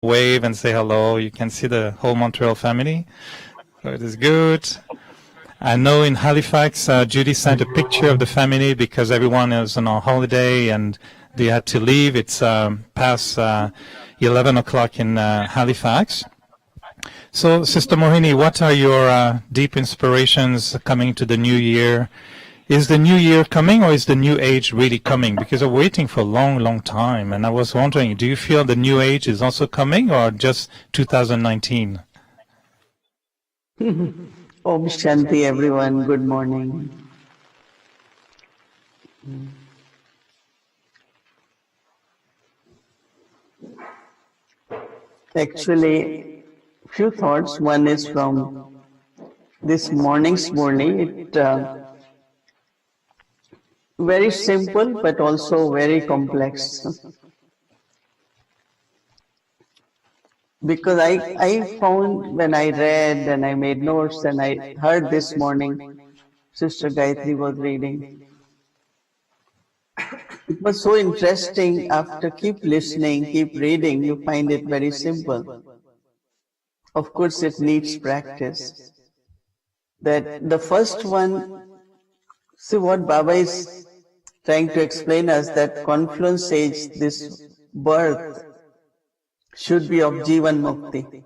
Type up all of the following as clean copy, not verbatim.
wave and say hello. You can see the whole Montreal family. So it is good. I know in Halifax, Judy sent a picture of the family because everyone is on a holiday and they had to leave. It's past 11 o'clock in Halifax. So, Sister Mohini, what are your deep inspirations coming to the new year? Is the new year coming, or is the new age really coming? Because I'm waiting for a long, long time, and I was wondering, do you feel the new age is also coming, or just 2019? Om Shanti, everyone. Good morning. Actually, few thoughts. One is from this morning's morning. Very simple, but also very complex. Because I found when I read and I made notes and I heard this morning, Sister Gayatri was reading. It was so interesting. After keep listening, keep reading, you find it very simple. Of course, it needs practice. That the first one, see what Baba is trying to explain us, that confluence age, this birth, should be of Jivan Mukti.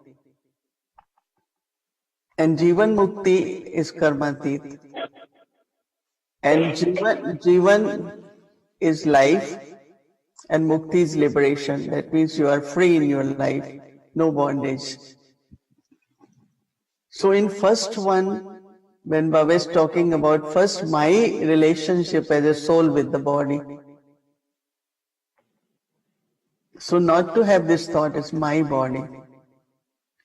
And Jivan Mukti is Karmatit. And Jivan is life, and Mukti is liberation. That means you are free in your life, no bondage. So in first one, when Baba is talking about first my relationship as a soul with the body. So not to have this thought as my body.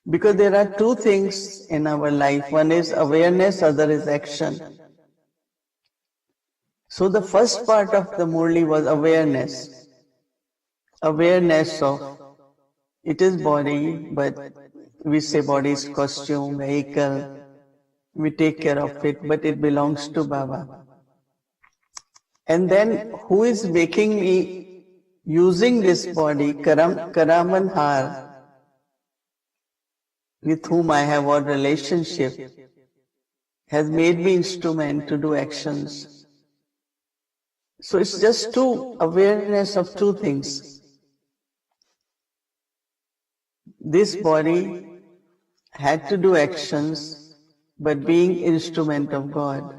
Because there are two things in our life. One is awareness, other is action. So the first part of the Murli was awareness. Awareness of, it is body, but we say body is costume, vehicle, we take care of it, but it belongs to Baba. And then who is making me using this body, Karaman Har, with whom I have a relationship, has made me instrument to do actions. So it's just two awareness of two things. This body had to do actions, but being instrument of God.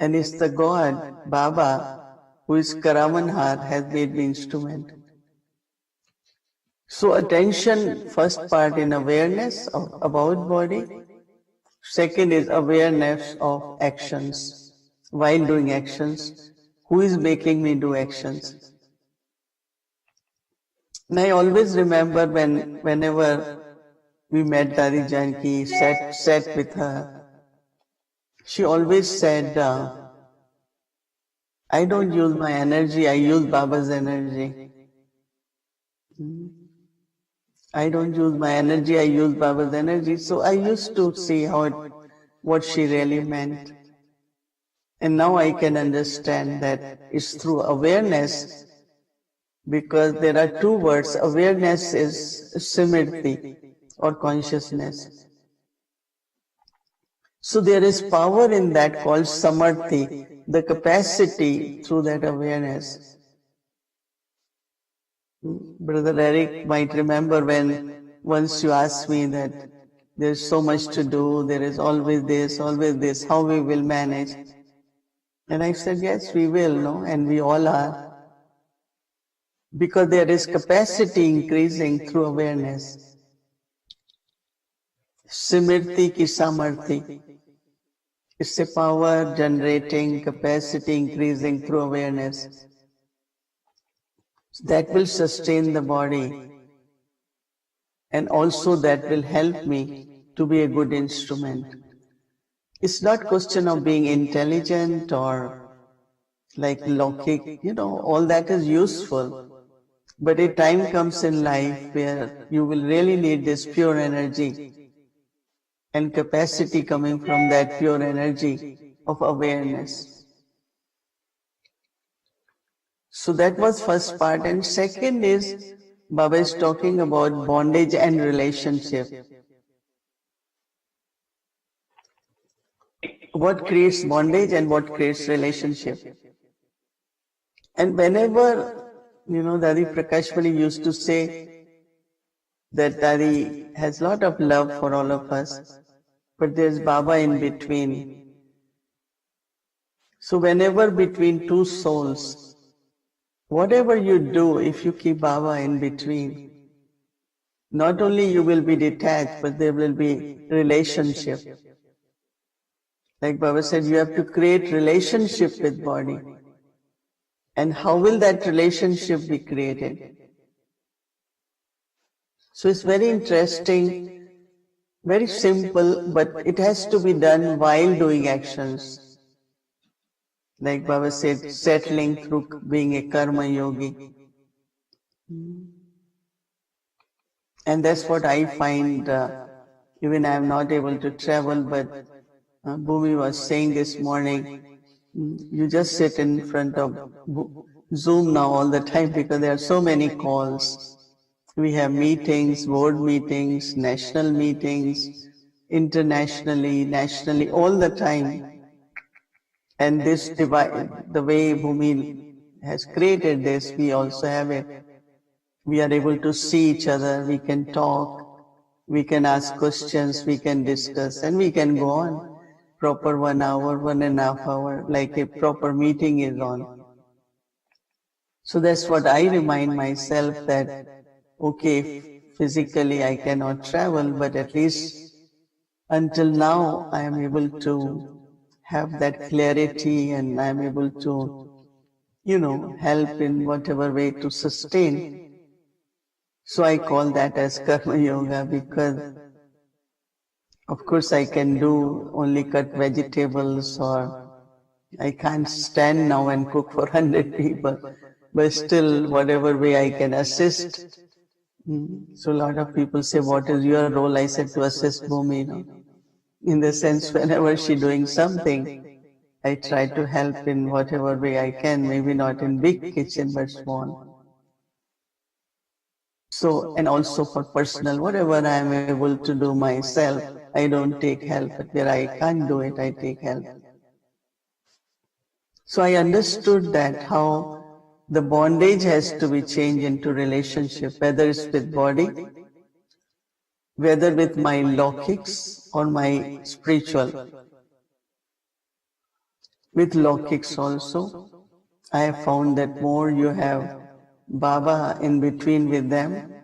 And it's the God, Baba, who is Karamanhar, has made me instrument. So attention, first part in awareness about body. Second is awareness of actions. While doing actions, who is making me do actions? And I always remember whenever we met Dari Janki, sat with her, she always said, I don't use my energy, I use Baba's energy. I don't use my energy, I use Baba's energy. So I used to see what she really meant. And now I can understand that it's through awareness, because there are two words. Awareness is simriti, or consciousness. So there is power in that called samarthi, the capacity through that awareness. Brother Eric might remember when once you asked me that there's so much to do, there is always this, how we will manage. And I said, yes, we will, no? And we all are. Because there is capacity increasing through awareness. Simriti ki samarthi. It's a power generating, capacity increasing through awareness. That will sustain the body. And also that will help me to be a good instrument. It's not question of being intelligent or like Lokik, all that is useful. But a time comes in life where you will really need this pure energy and capacity coming from that pure energy of awareness. So that was first part. And second is Baba is talking about bondage and relationship. What creates bondage and what creates relationship? And whenever, Dadi Prakashmani used to say that Dadi has a lot of love for all of us, but there's Baba in between. So whenever between two souls, whatever you do, if you keep Baba in between, not only you will be detached, but there will be relationship. Like Baba said, you have to create relationship with body. And how will that relationship be created? So it's very interesting, very simple, but it has to be done while doing actions. Like Baba said, settling through being a karma yogi. And that's what I find, even I am not able to travel, but Bhumi was saying this morning, you just sit in front of Zoom now all the time because there are so many calls. We have meetings, board meetings, national meetings, internationally, nationally, all the time. And this divide, the way Bhumi has created this, we also have it. We are able to see each other, we can talk, we can ask questions, we can discuss, and we can go on. Proper 1 hour, 1.5 hours, like a proper meeting is on. So that's what I remind myself that, okay, physically I cannot travel, but at least until now I am able to have that clarity and I am able to, help in whatever way to sustain. So I call that as karma yoga because of course I can do only cut vegetables or I can't stand now and cook for 100 people, but still whatever way I can assist. So a lot of people say, what is your role? I said to assist Bhumi, in the sense whenever she's doing something, I try to help in whatever way I can, maybe not in big kitchen, but small. So, and also for personal, whatever I am able to do myself, I don't take help, but where I can't do it, I take help. So I understood that how the bondage has to be changed into relationship, whether it's with body, whether with my logics or my spiritual. With logics also, I have found that more you have Baba in between with them,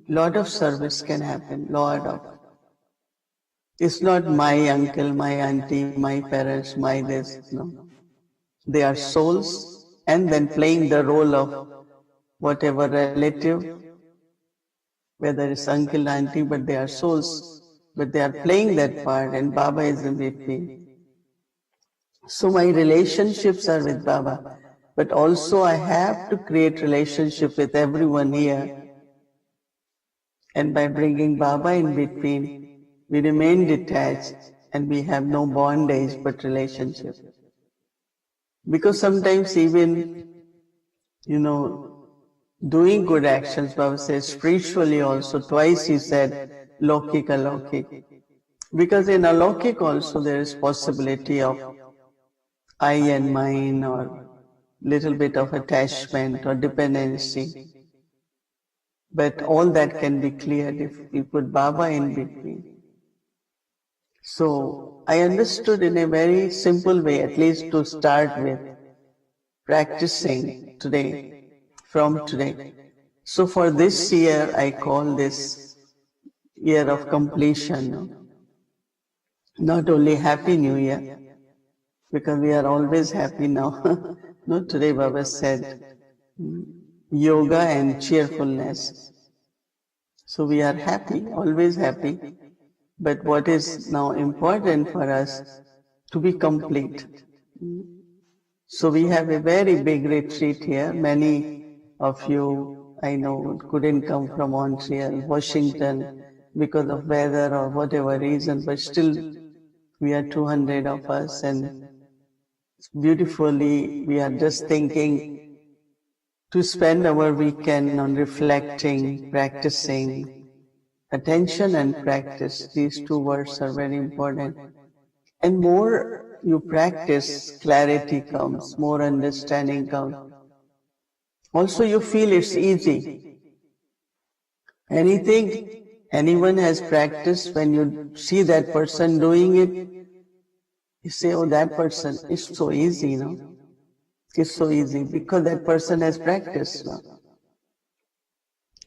lot of service can happen, lot of. It's not my uncle, my auntie, my parents, my this, no. They are souls and then playing the role of whatever relative, whether it's uncle, auntie, but they are souls, but they are playing that part and Baba is in between. So my relationships are with Baba, but also I have to create relationship with everyone here. And by bringing Baba in between, we remain detached and we have no bondage but relationship. Because sometimes even, doing good actions, Baba says, spiritually also, twice he said, lokik, alokik. Because in alokik also there is possibility of I and mine or little bit of attachment or dependency. But all that can be cleared if we put Baba in between. So I understood in a very simple way, at least to start with, practicing today, from today. So for this year, I call this year of completion. Not only Happy New Year, because we are always happy now. No, today Baba said, yoga and cheerfulness. So we are happy, always happy. But what is now important for us to be complete. So we have a very big retreat here. Many of you, I know, couldn't come from Montreal, Washington, because of weather or whatever reason, but still we are 200 of us and beautifully we are just thinking to spend our weekend on reflecting, practicing. Attention and practice, these two words are very important. And more you practice, clarity comes, more understanding comes. Also you feel it's easy. Anything anyone has practiced, when you see that person doing it, you say, oh, that person, it's so easy, no? It's so easy because that person has practiced. No?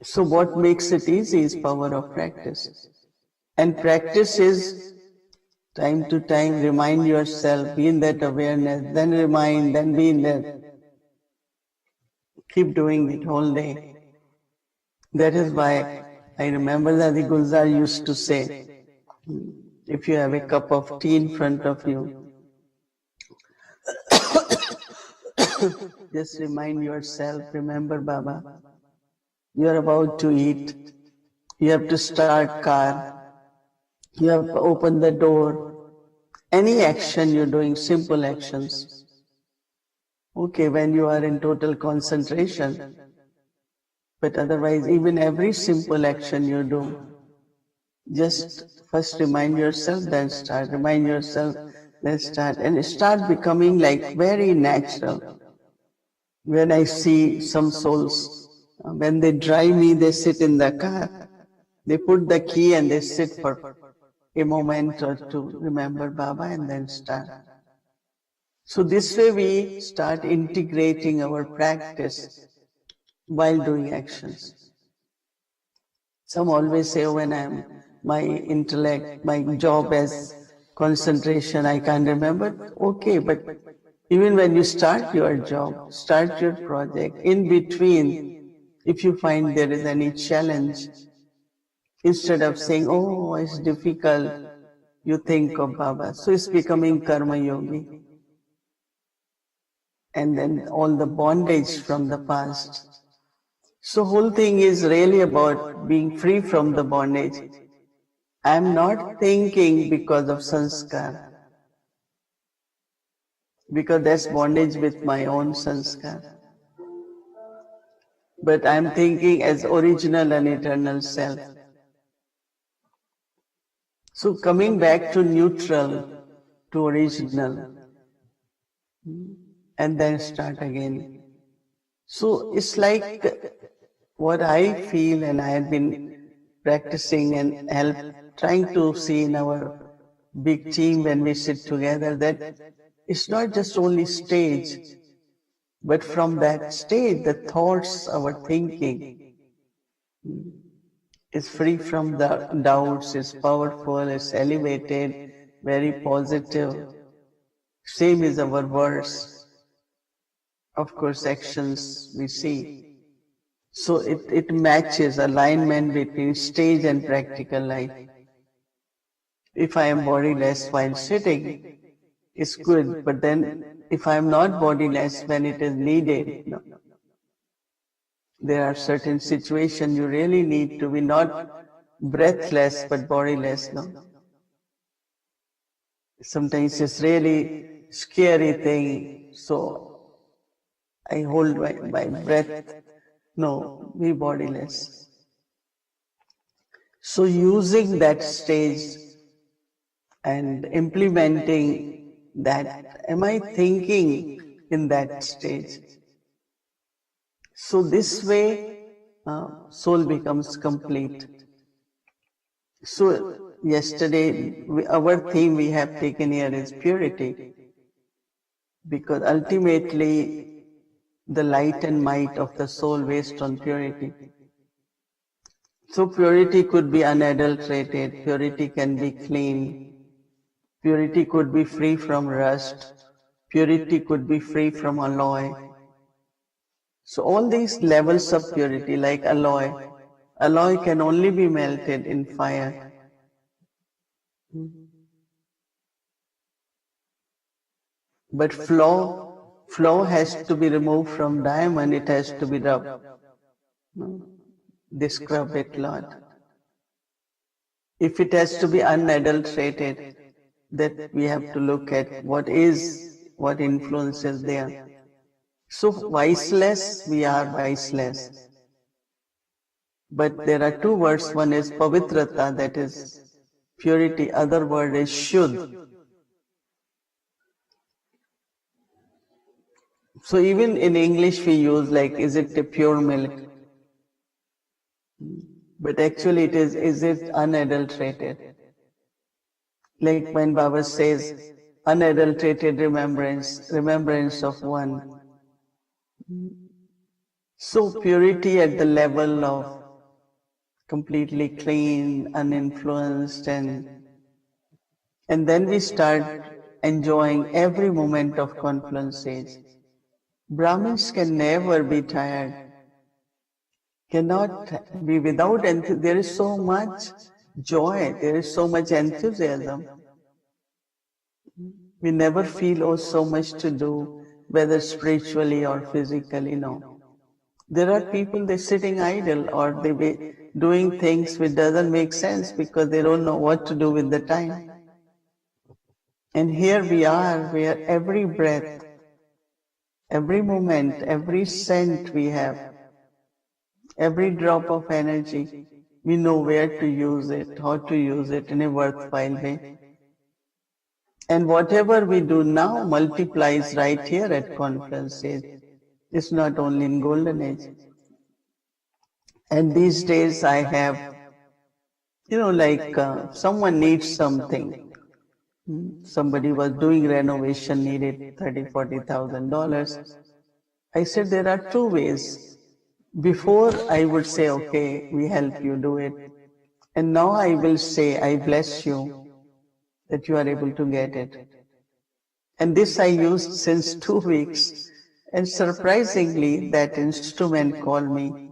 So what makes it easy is power of practice. And practice is time to time remind yourself, be in that awareness, then remind, then be in that. Keep doing it whole day. That is why I remember that the Gulzar used to say, if you have a cup of tea in front of you, just remind yourself, remember Baba, you are about to eat, you have to start car, you have to open the door, any action you're doing, simple actions. Okay, when you are in total concentration, but otherwise even every simple action you do, just first remind yourself, then start, remind yourself, then start, and start becoming like very natural. When I see some souls, when they drive me, they sit in the car, they put the key and they sit for a moment or two, remember Baba, and then start. So this way we start integrating our practice while doing actions. Some always say, oh, when my intellect, my job as concentration, I can't remember. Okay, but even when you start your job, start your project, in between, if you find there is any challenge, instead of saying, oh, it's difficult, you think of Baba. So it's becoming karma yogi. And then all the bondage from the past. So whole thing is really about being free from the bondage. I am not thinking because of sanskar, because that's bondage with my own sanskar. But I am thinking as original and eternal self. So coming back to neutral, to original, and then start again. So it's like what I feel, and I have been practicing and trying to see in our big team when we sit together, that it's not just only stage, but from that stage, the thoughts, our thinking is free from the doubts, is powerful, is elevated, very positive. Same is our words. Of course, actions we see. So it matches alignment between stage and practical life. If I am bodiless while sitting, it's good, but then if I am not bodiless when it is needed, no. There are certain situations you really need to be not breathless but bodiless. No? Sometimes it's really scary thing, so I hold my breath. No, be bodiless. So using that stage and implementing that, am I thinking in that stage? So this way, soul becomes complete. So yesterday, our theme we have taken here is purity, because ultimately the light and might of the soul based on purity. So purity could be unadulterated, purity can be clean, purity could be free from rust, purity could be free from alloy. So all these levels of purity, like alloy can only be melted in fire. But flow has to be removed from diamond, it has to be rubbed. They scrub it a lot. If it has to be unadulterated, that we have to look at what influence is there. So viceless, we are viceless. But there are two words. One is pavitrata, that is purity. Other word is shuddh. So even in English we use like, is it a pure milk? But actually it is it unadulterated? Like when Baba says, unadulterated remembrance of one. So purity at the level of completely clean, uninfluenced, and then we start enjoying every moment of confluence age. Brahmins can never be tired, cannot be without enthusiasm. There is so much joy, there is so much enthusiasm. We never feel, oh, so much to do, whether spiritually or physically, no. There are people, they're sitting idle or they be doing things which doesn't make sense because they don't know what to do with the time. And here we are, where every breath, every moment, every scent we have, every drop of energy, we know where to use it, how to use it in a worthwhile way. And whatever we do now multiplies right here at Confluence Age. It's not only in Golden Age. And these days I have, like someone needs something. Somebody was doing renovation, needed $30,000-$40,000. I said there are two ways. Before I would say, okay, we help you do it. And now I will say, I bless you that you are able to get it. And this I used since 2 weeks. And surprisingly, that instrument called me.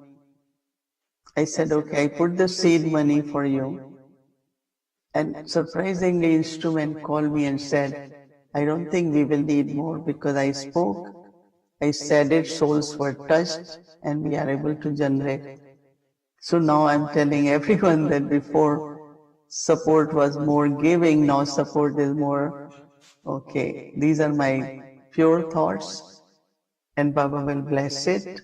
I said, okay, I put the seed money for you. And surprisingly, instrument called me and said, I don't think we will need more because I spoke, I said it, souls were touched, and we are able to generate. So now I'm telling everyone that before support was more giving, now support is more, okay, these are my pure thoughts, and Baba will bless it.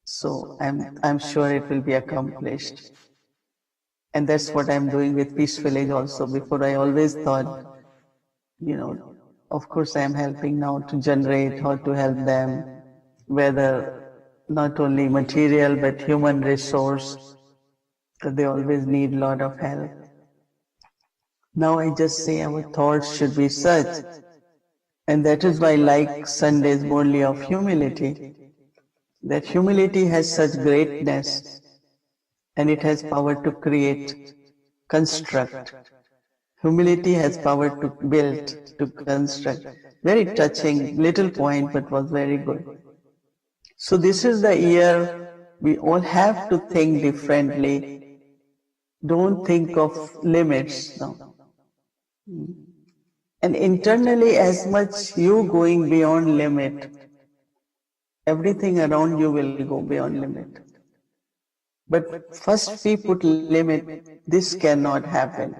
So I'm sure it will be accomplished. And that's what I'm doing with Peace Village also. Before I always thought, of course I'm helping now to generate how to help them, whether not only material but human resource, because they always need a lot of help. Now I just say our thoughts should be such, and that is why I like Sundays only of humility, that humility has such greatness and it has power to create, construct. Humility has power to build, to construct. Very touching, little point, but was very good. So this is the year we all have to think differently. Don't think of limits now. And internally, as much you going beyond limit, everything around you will go beyond limit. But first we put limit, this cannot happen.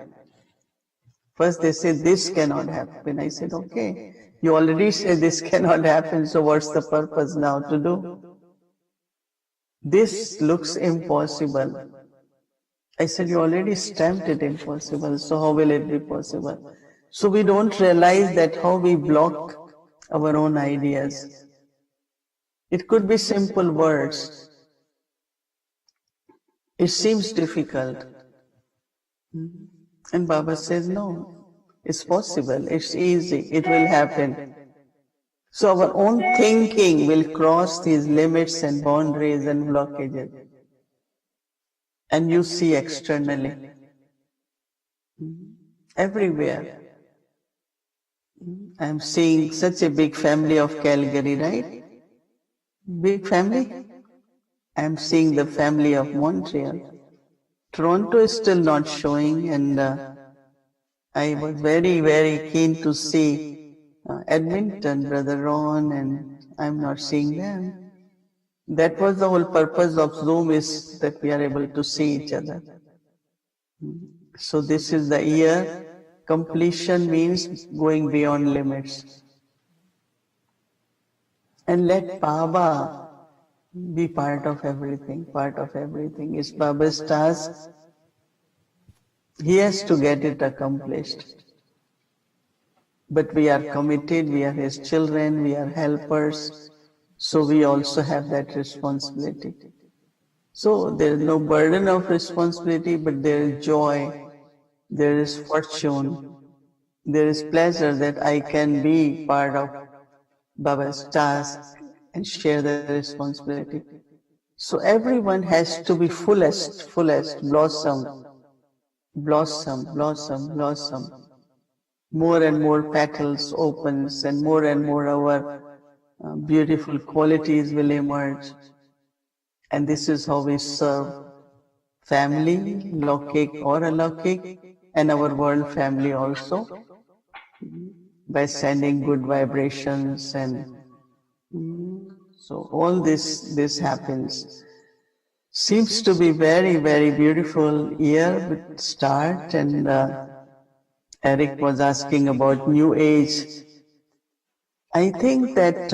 First they say, this cannot happen. I said, okay, you already said this cannot happen, so what's the purpose now to do? This looks impossible. I said, you already stamped it impossible, so how will it be possible? So we don't realize that how we block our own ideas. It could be simple words. It seems difficult. And Baba says, no, it's possible, it's easy, it will happen. So our own thinking will cross these limits and boundaries and blockages. And you see externally, everywhere. I'm seeing such a big family of Calgary, right? Big family? I'm seeing the family of Montreal. Toronto is still not showing, and I was very, very keen to see Edmonton, Brother Ron, and I'm not seeing them. That was the whole purpose of Zoom, is that we are able to see each other. So this is the year. Completion means going beyond limits. and let Baba be part of everything. Part of everything is Baba's task. He has to get it accomplished. But we are committed, we are His children, we are helpers, so we also have that responsibility. So there is no burden of responsibility, but there is joy, there is fortune, there is pleasure that I can be part of Baba's task and share the responsibility. So everyone has to be fullest, blossom, blossom, blossom, blossom. More and more petals opens and more our beautiful qualities will emerge. And this is how we serve family, Lokik or Alaukik, and our world family also, by sending good vibrations. And so all this happens. Seems to be very beautiful year with start. And Eric was asking about New Age. I think that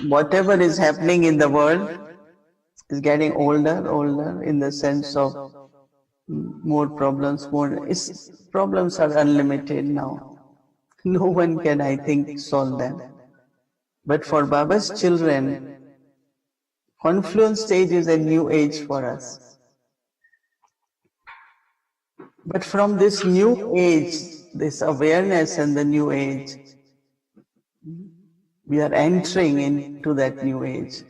whatever is happening in the world is getting older in the sense of more problems, problems are unlimited now. No one can, I think, solve them. But for Baba's children, confluence stage is a new age for us. But from this new age, this awareness and the new age, we are entering into that new age.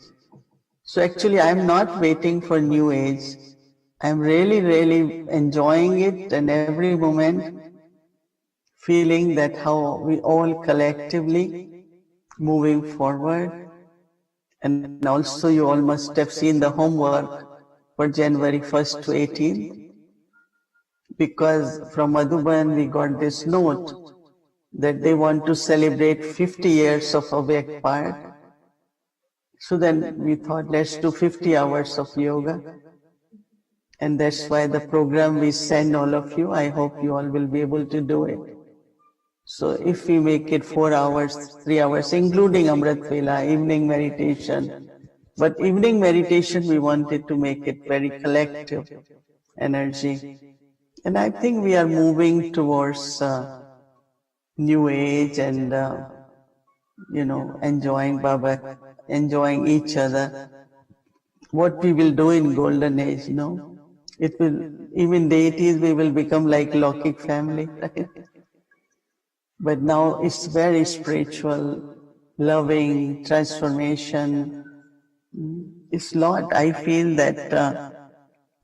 So actually, I am not waiting for new age. I am really enjoying it, and every moment feeling that how we all collectively moving forward. And also you all must have seen the homework for January 1st to 18th, because from Madhuban we got this note that they want to celebrate 50 years of Awake Part. So then we thought, let's do 50 hours of yoga. And that's why the program we send all of you, I hope you all will be able to do it. So if we make it 4 hours, 3 hours, including Amrit Vela, evening meditation. But evening meditation, we wanted to make it very collective energy. And I think we are moving towards new age and, enjoying Baba, enjoying each other. What we will do in golden age, it will, even deities, we will become like Lokik family, right? But now it's very spiritual, loving, transformation. It's lot. I feel that,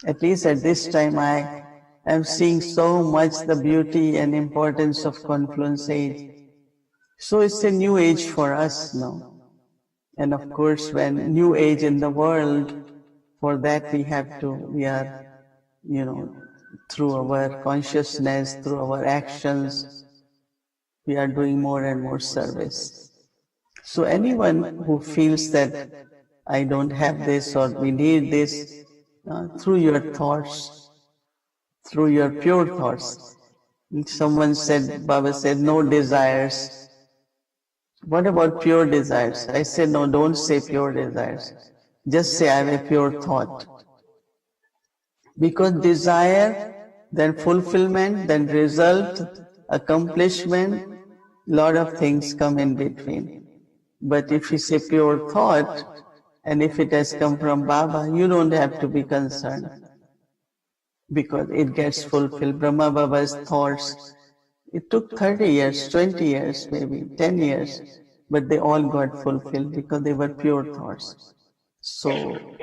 at least at this time, I am seeing so much the beauty and importance of confluence age. So it's a new age for us now. And of course, when new age in the world, for that we are, through our consciousness, through our actions, we are doing more and more service. So anyone who feels that I don't have this or we need this, through your thoughts, through your pure thoughts. Someone said, Baba said, no desires. What about pure desires? I said, no, don't say pure desires. Just say I have a pure thought. Because desire, then fulfillment, then result, accomplishment, lot of things come in between. But if you say pure thought, and if it has come from Baba, you don't have to be concerned, because it gets fulfilled. Brahma Baba's thoughts, it took 30 years, 20 years, maybe 10 years, but they all got fulfilled because they were pure thoughts. So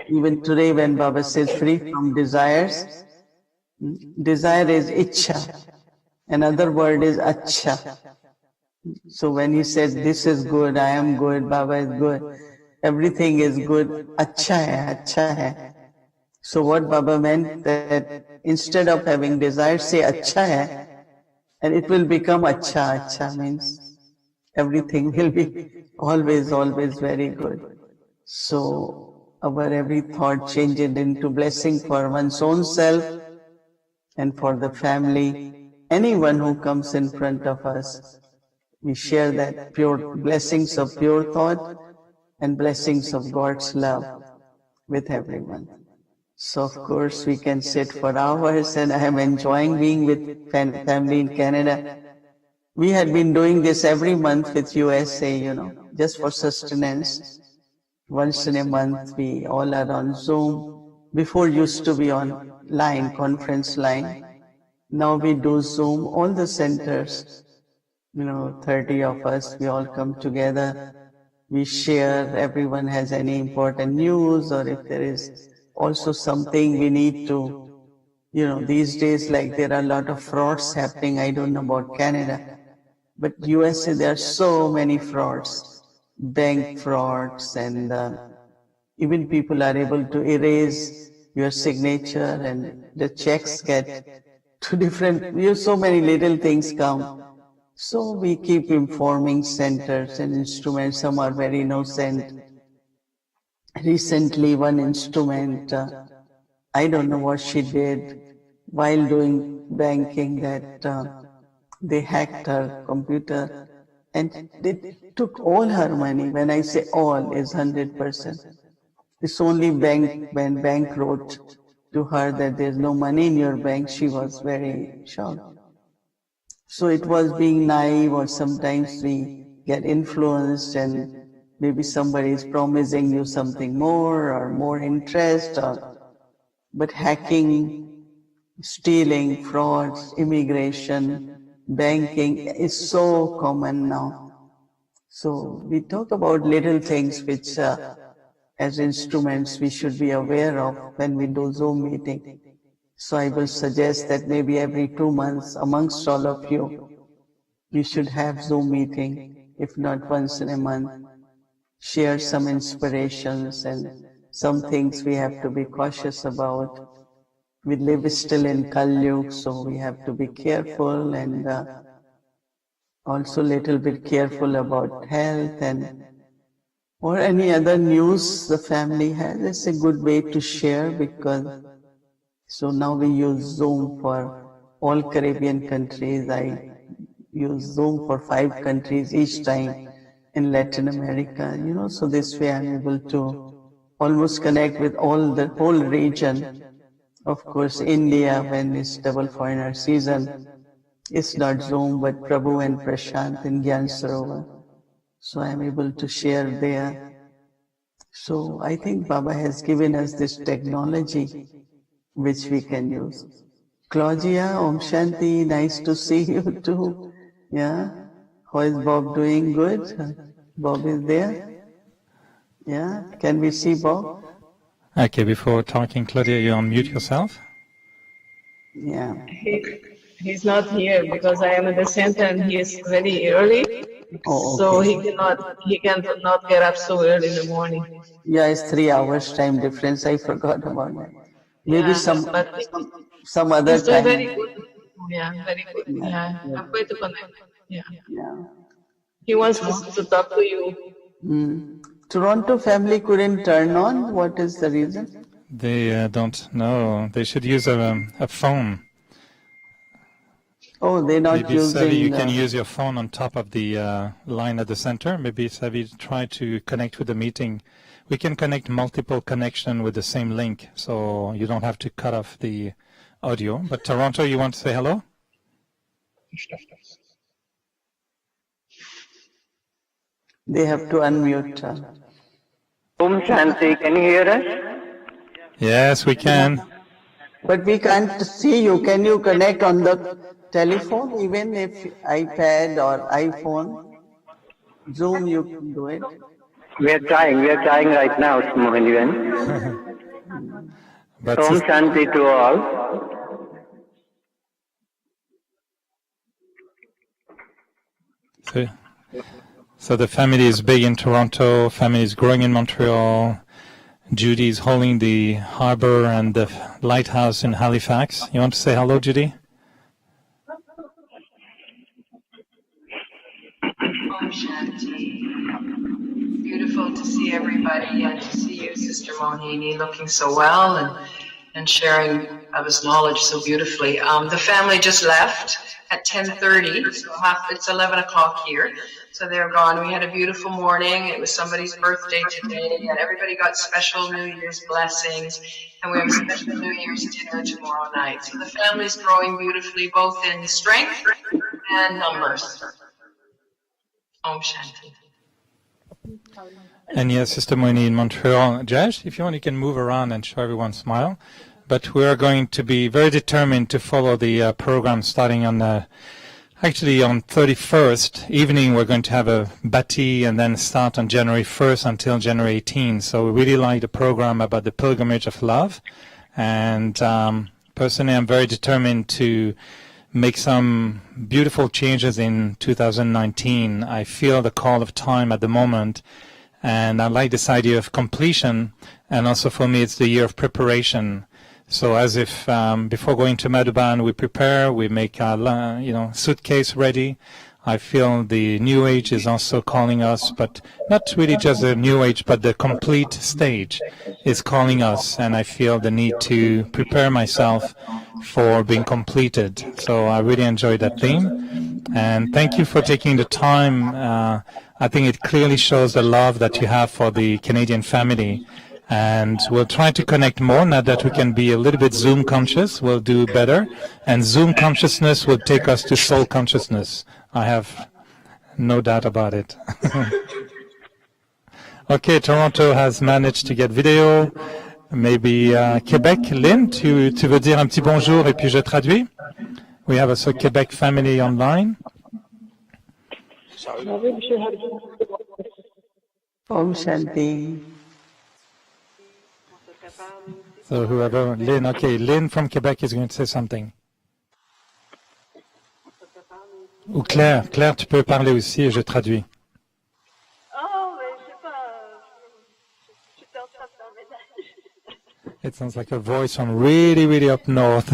even today when Baba says free from desires, desire is ichha, another word is acha. So when he said, this is good, I am good, Baba is good, everything is good, acha hai, acha hai. So what Baba meant, that instead of having desire, say acha hai, and it will become acha. Acha means everything will be always very good. So our every thought change it into blessing for one's own self and for the family, anyone who comes in front of us. We share that pure blessings of pure thought and blessings of God's love with everyone. So of course we can sit for hours, and I am enjoying being with family in Canada. We had been doing this every month with USA, just for sustenance. Once in a month we all are on Zoom. Before used to be on line, conference line. Now we do Zoom, all the centers, 30 of us, we all come together. We share, everyone has any important news, or if there is also something we need to, these days, like there are a lot of frauds happening. I don't know about Canada, but USA, there are so many frauds, bank frauds, and even people are able to erase your signature, and the checks get to different, so many little things come. So we keep informing centers and instruments. Some are very innocent. Recently, one instrument, I don't know what she did while doing banking, that they hacked her computer and they took all her money. When I say all, is 100%. It's only when bank wrote to her that there's no money in your bank, she was very shocked. So it was being naive, or sometimes we get influenced and maybe somebody is promising you something more or more interest, but hacking, stealing, frauds, immigration, banking is so common now. So we talk about little things which as instruments we should be aware of when we do Zoom meeting. So I will suggest that maybe every 2 months amongst all of you, you should have Zoom meeting, if not once in a month. Share some inspirations and some things we have to be cautious about. We live still in Kali, so we have to be careful, and also a little bit careful about health and or any other news the family has. It's a good way to share, because so now we use Zoom for all Caribbean countries. I use Zoom for 5 countries each time in Latin America, so this way I'm able to almost connect with the whole region. Of course, India, when it's double foreigner season, it's not Zoom, but Prabhu and Prashant in Gyan Sarovar. So I'm able to share there. So I think Baba has given us this technology which we can use. Claudia, Om Shanti, nice to see you too. Yeah. How is Bob doing? Good? Bob is there? Yeah. Can we see Bob? Okay, before talking, Claudia, you unmute yourself. Yeah. He's not here because I am in the center and he is very early. Oh, okay. So he cannot get up so early in the morning. Yeah, it's 3 hours time difference. I forgot about that. Maybe Yeah, some other he's doing time. very good. Yeah, very good. Yeah, I'm going to connect. Yeah. He wants to talk to you. Toronto family couldn't turn on. What is the reason? They don't know. They should use a phone. Oh, they're not Maybe using... Savi, you can use your phone on top of the line at the center. Maybe Savi, try to connect with the meeting. We can connect multiple connection with the same link, so you don't have to cut off the audio. But Toronto, you want to say hello? They have to unmute. Om Shanti, can you hear us? Yes, we can. But we can't see you. Can you connect on the telephone, even if iPad or iPhone? Zoom, you can do it. We are trying right now, Sr Mohini. But Om Shanti to all. So the family is big in Toronto, family is growing in Montreal. Judy is holding the harbor and the lighthouse in Halifax. You want to say hello, Judy? Om Shanti. Beautiful to see everybody and to see you, Sr Mohini, looking so well. And and sharing of his knowledge so beautifully. The family just left at 10:30, so it's 11 o'clock here. So they're gone. We had a beautiful morning. It was somebody's birthday today, and everybody got special New Year's blessings. And we have a special New Year's dinner tomorrow night. So the family's growing beautifully, both in strength and numbers. Om Shanti. And yes, Sister Mohini in Montreal. Jash, if you want, you can move around and show everyone smile. But we are going to be very determined to follow the program starting on actually on 31st evening. We're going to have a bati and then start on January 1st until January 18th. So we really like the program about the pilgrimage of love. And personally, I'm very determined to make some beautiful changes in 2019. I feel the call of time at the moment. And I like this idea of completion. And also for me, it's the year of preparation. So as if before going to Madhuban, we prepare, we make our suitcase ready. I feel the New Age is also calling us, but not really just the New Age, but the complete stage is calling us. And I feel the need to prepare myself for being completed. So I really enjoyed that theme. And thank you for taking the time. I think it clearly shows the love that you have for the Canadian family. And we'll try to connect more now that we can be a little bit Zoom conscious. We'll do better. And Zoom consciousness will take us to soul consciousness. I have no doubt about it. Okay, Toronto has managed to get video. Maybe Québec, Lynn, tu veux dire un petit bonjour et puis je traduis? We have a Québec family online. Om Shanti. So whoever, Lynn, okay, Lynn from Québec is going to say something. Ou Claire, Claire, tu peux parler aussi et je traduis. Oh, mais je sais pas, je perds ça dans le message. It sounds like a voice from really, really up north.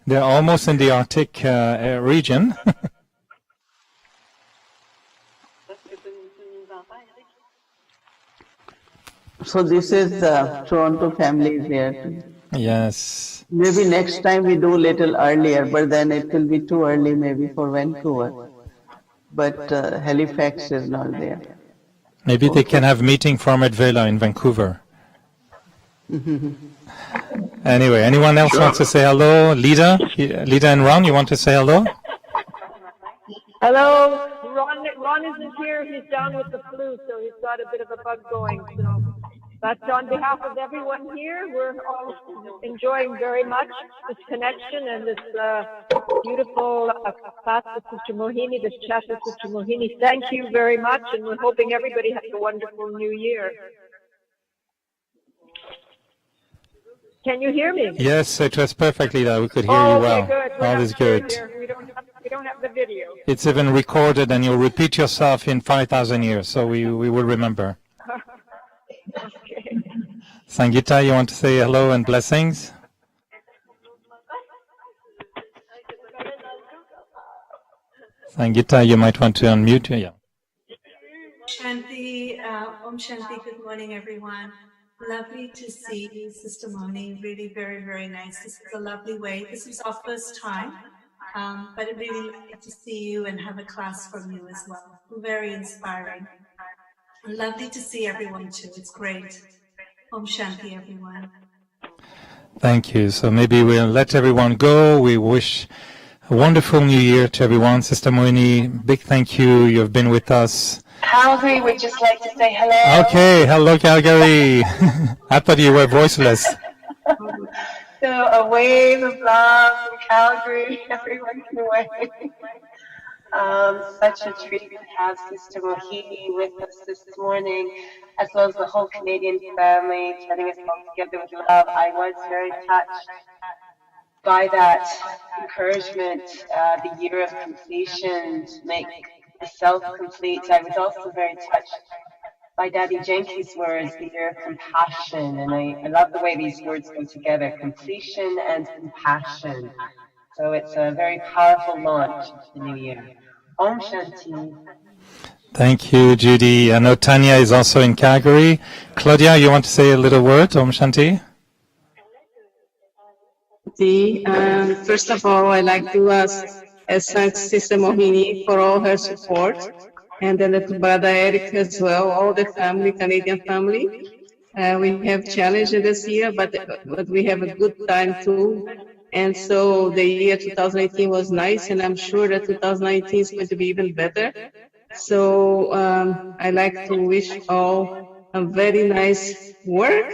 They're almost in the Arctic region. So this is the Toronto family is there too. Yes. Maybe next time we do little earlier, but then it will be too early maybe for Vancouver. But Halifax is not there. Maybe they can have meeting from Ed Vela in Vancouver. Anyway, anyone else wants to say hello? Lida and Ron, you want to say hello? Hello, Ron isn't here. He's down with the flu, so he's got a bit of a bug going. So, but on behalf of everyone here, we're all enjoying very much this connection and this beautiful class with Sr Mohini, this chat with Sr Mohini. Thank you very much, and we're hoping everybody has a wonderful new year. Can you hear me? Yes, it was perfectly that we could hear you well. Good. All is good. We don't have the video. It's even recorded, and you'll repeat yourself in 5,000 years, so we will remember. Okay. Sangita, you want to say hello and blessings? Sangita, you might want to unmute. Yeah. Shanti, Om Shanti, good morning, everyone. Lovely to see Sister Mohini, really very, very nice. This is a lovely way. This is our first time, but I really like to see you and have a class from you as well. Very inspiring. Lovely to see everyone too. It's great. Om Shanti, everyone. Thank you. So maybe we'll let everyone go. We wish a wonderful new year to everyone. Sister Mohini, big thank you. You've been with us. Calgary would just like to say hello. Okay, hello Calgary. I thought you were voiceless. So a wave of love from Calgary. Everyone can wave. Such a treat to have Sister Mohini with us this morning, as well as the whole Canadian family, chatting us all together with love. I was very touched by that encouragement, the year of completion, to make the self complete. I was also very touched by Daddy Jenki's words, the year of compassion, and I love the way these words go together, completion and compassion. So it's a very powerful launch to the new year. Om Shanti. Thank you, Judy. I know Tanya is also in Calgary. Claudia, you want to say a little word? Om Shanti? See, first of all, I'd like to thank Sister Mohini for all her support, and then to Brother Eric as well, all the family, Canadian family. We have challenges this year, but we have a good time too. And so the year 2018 was nice, and I'm sure that 2019 is going to be even better. So I like to wish all a very nice work.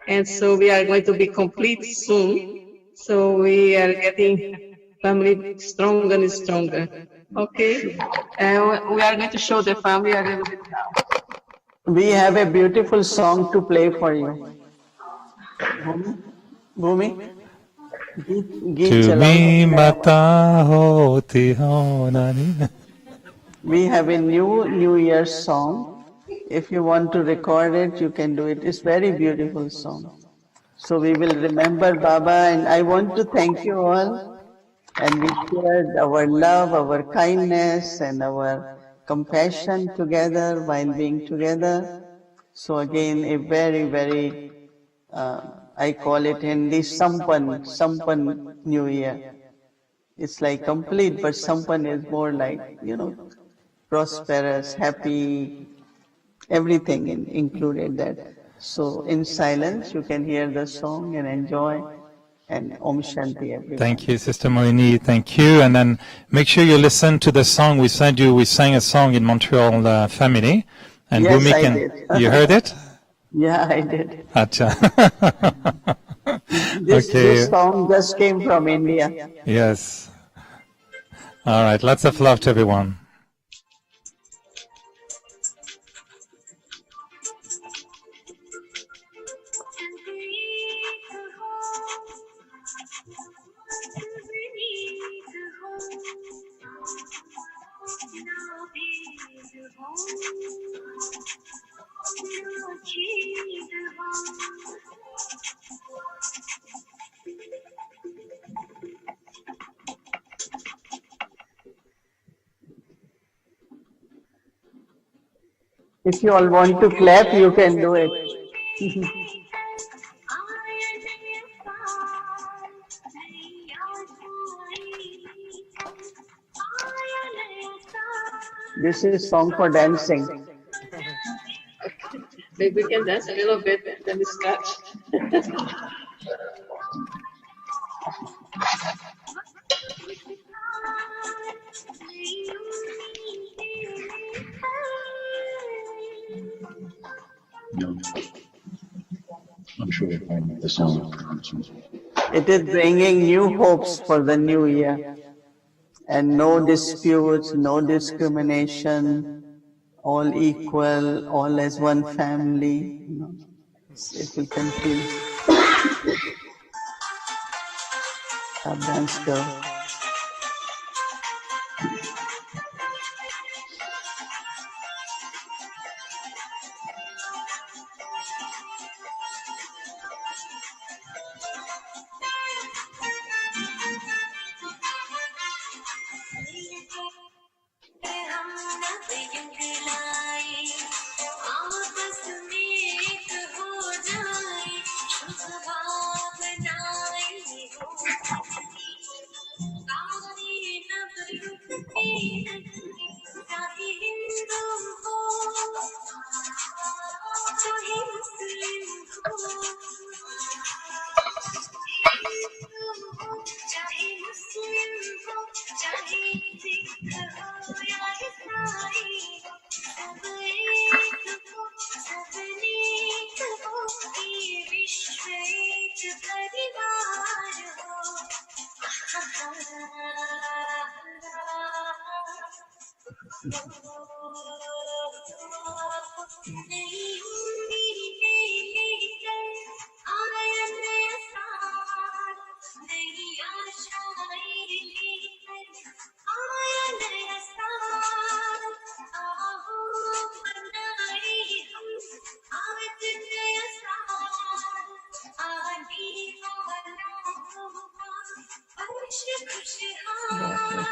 And so we are going to be complete soon. So we are getting family stronger and stronger. Okay. We are going to show the family a little bit now. We have a beautiful song to play for you. Bhumi? Tumi mata hoti ho nani. We have a New Year song. If you want to record it, you can do it. It's very beautiful song. So we will remember Baba, and I want to thank you all. And we shared our love, our kindness, and our compassion together while being together. So again, a very, very, I call it Hindi Sampan New Year. It's like complete, but Sampan is more like, prosperous, happy, everything included that. So in silence, you can hear the song and enjoy. And Om Shanti, everyone. Thank you, Sister Mohini. Thank you. And then make sure you listen to the song we sent you. We sang a song in Montreal family. And yes, Bhumi I did. You heard it? Yeah, I did. Acha. This song just came from India. Yes. All right. Lots of love to everyone. If you all want to clap, you can do it. This is song for dancing. Maybe we can dance a little bit and then we start. No. I'm sure you'll find the song. It is bringing new hopes for the new year. And no disputes, no discrimination, all equal, all as one family. It will continue. Dance girl.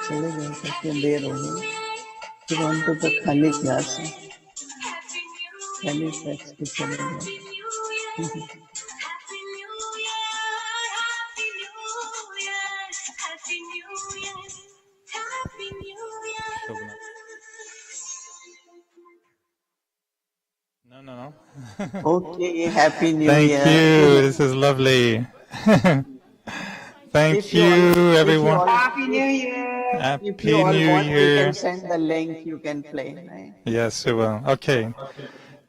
चले गए तो देर हो गई फिर उनको तो खाली class है खाली टेक्स्ट पे चले गए Okay, Happy New Thank Year. you. This is lovely. Thank If you all- you, everyone. Happy New Year. If Happy you all New want, we Year. can send the link, you can play, right? Yes, we will. Okay.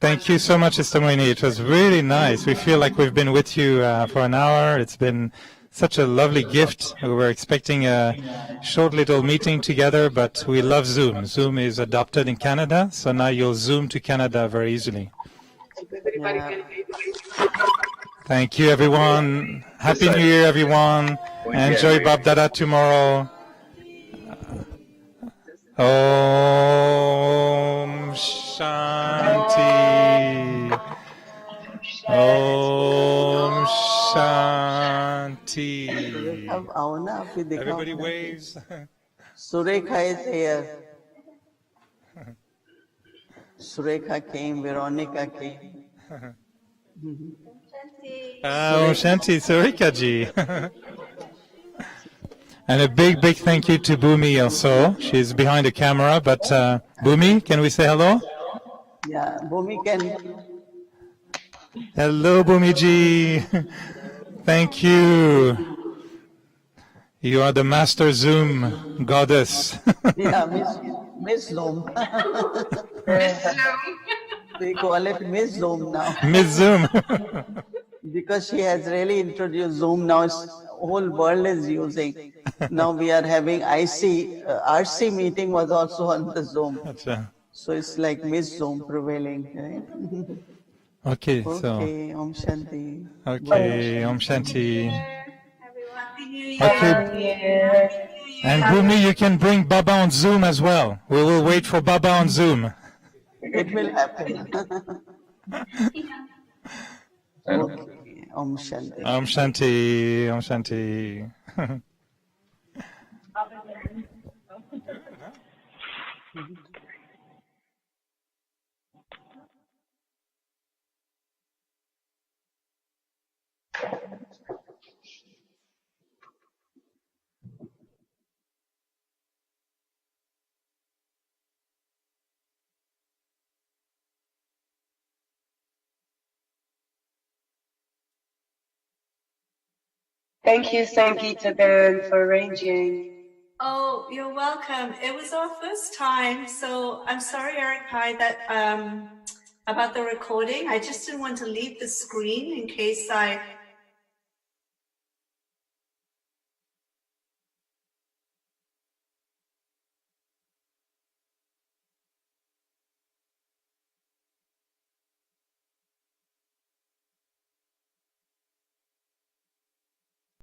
Thank you so much, Sr Mohini. It was really nice. We feel like we've been with you for an hour. It's been such a lovely gift. We were expecting a short little meeting together, but we love Zoom. Zoom is adopted in Canada, so now you'll Zoom to Canada very easily. Yeah. Thank you, everyone. Happy New Year, everyone. Enjoy Bab Dada tomorrow. Om Shanti. Om Shanti. अब आओ ना, अभी दिखाओ Everybody ना। waves. Surekha is here. Surekha came, Veronica came. Om Shanti, Sarika ji. And a big, big thank you to Bhumi also. She's behind the camera, but Bhumi, can we say hello? Yeah, Bhumi can. Hello, Bhumi ji. Thank you. You are the master Zoom goddess. Yeah, Miss Zoom. They call it Miss Zoom now. Miss Zoom. Because she has really introduced Zoom now, whole world is using. Now we are having RC meeting was also on the Zoom. Achha. So it's like Miss Zoom prevailing, right? Okay, so. Okay, Om Shanti. Okay, Om Shanti. Happy New Year. Okay. And Bhumi, you can bring Baba on Zoom as well. We will wait for Baba on Zoom. It will happen. Okay, Om Shanti. Om Shanti, Om Shanti. Thank you, Sangeeta Ben, for arranging. Oh, you're welcome. It was our first time, so I'm sorry, Eric Pai, that about the recording. I just didn't want to leave the screen in case I